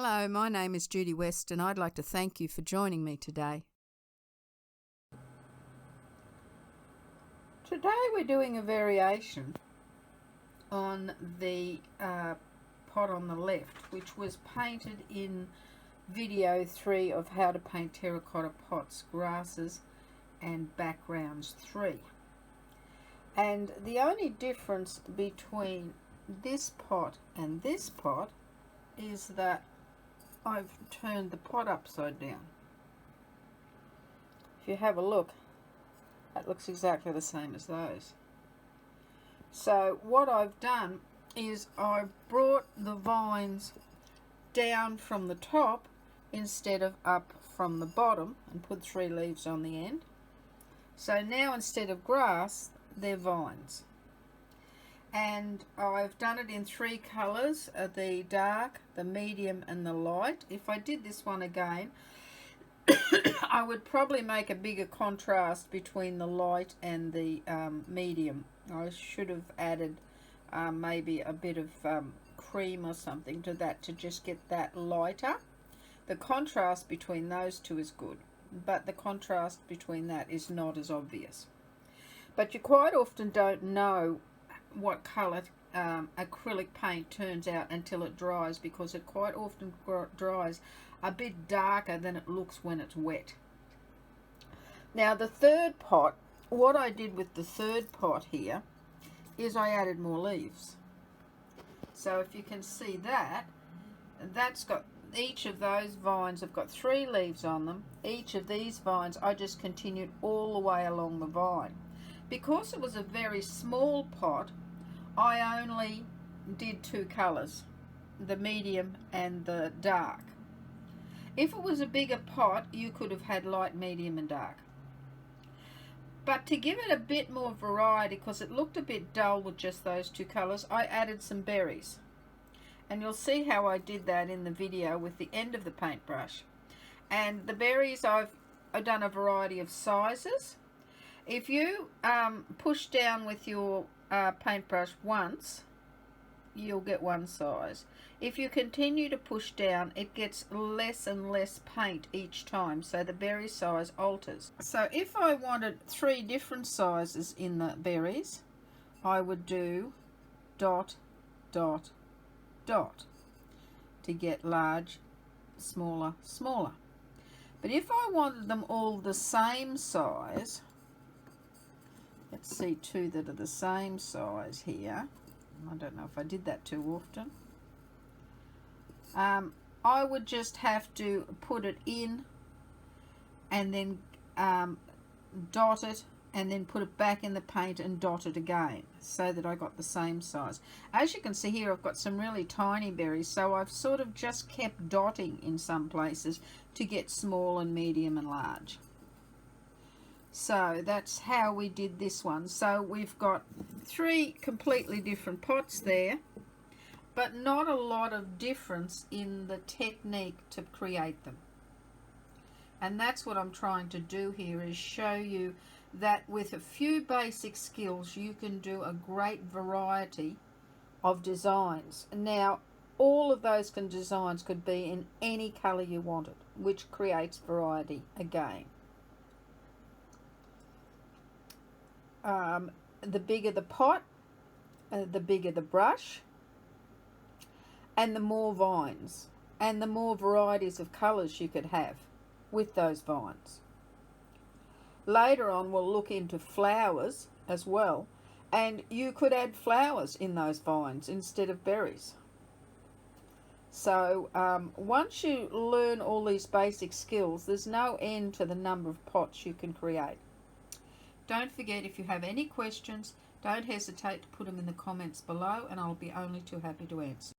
Hello, my name is Judy West and I'd like to thank you for joining me today. Today we're doing a variation on the pot on the left, which was painted in video 3 of how to paint terracotta pots, grasses and backgrounds 3. And the only difference between this pot and this pot is that I've turned the pot upside down. If you have a look, that looks exactly the same as those. So what I've done is I've brought the vines down from the top instead of up from the bottom and put 3 leaves on the end. So now instead of grass, they're vines. And I've done it in 3 colours, the dark, the medium and the light. If I did this one again, I would probably make a bigger contrast between the light and the medium. I should have added maybe a bit of cream or something to that to just get that lighter. The contrast between those two is good, but the contrast between that is not as obvious. But you quite often don't know what colour acrylic paint turns out until it dries, because it quite often dries a bit darker than it looks when it's wet. Now the third pot, what I did with the third pot here is I added more leaves. So if you can see that, that's got, each of those vines have got 3 leaves on them. Each of these vines I just continued all the way along the vine. Because it was a very small pot, I only did 2 colours, the medium and the dark. If it was a bigger pot, you could have had light, medium and dark. But to give it a bit more variety, because it looked a bit dull with just those 2 colours, I added some berries. And you'll see how I did that in the video with the end of the paintbrush. And the berries, I've done a variety of sizes. If you push down with your paintbrush once, you'll get one size. If you continue to push down, it gets less and less paint each time, so the berry size alters. So if I wanted 3 different sizes in the berries, I would do dot, dot, dot to get large, smaller, smaller. But if I wanted them all the same size, let's see 2 that are the same size here. I don't know if I did that too often. I would just have to put it in and then dot it and then put it back in the paint and dot it again so that I got the same size. As you can see here, I've got some really tiny berries, so I've sort of just kept dotting in some places to get small and medium and large. So that's how we did this one. So we've got 3 completely different pots there, but not a lot of difference in the technique to create them. And that's what I'm trying to do here, is show you that with a few basic skills you can do a great variety of designs. Now all of those designs could be in any colour you wanted, which creates variety again. The bigger the pot, the bigger the brush, and the more vines and the more varieties of colours you could have with those vines. Later on we'll look into flowers as well, and you could add flowers in those vines instead of berries. So once you learn all these basic skills, there's no end to the number of pots you can create. Don't forget, if you have any questions, don't hesitate to put them in the comments below and I'll be only too happy to answer.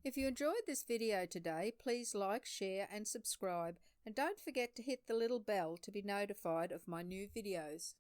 If you enjoyed this video today, please like, share and subscribe, and don't forget to hit the little bell to be notified of my new videos.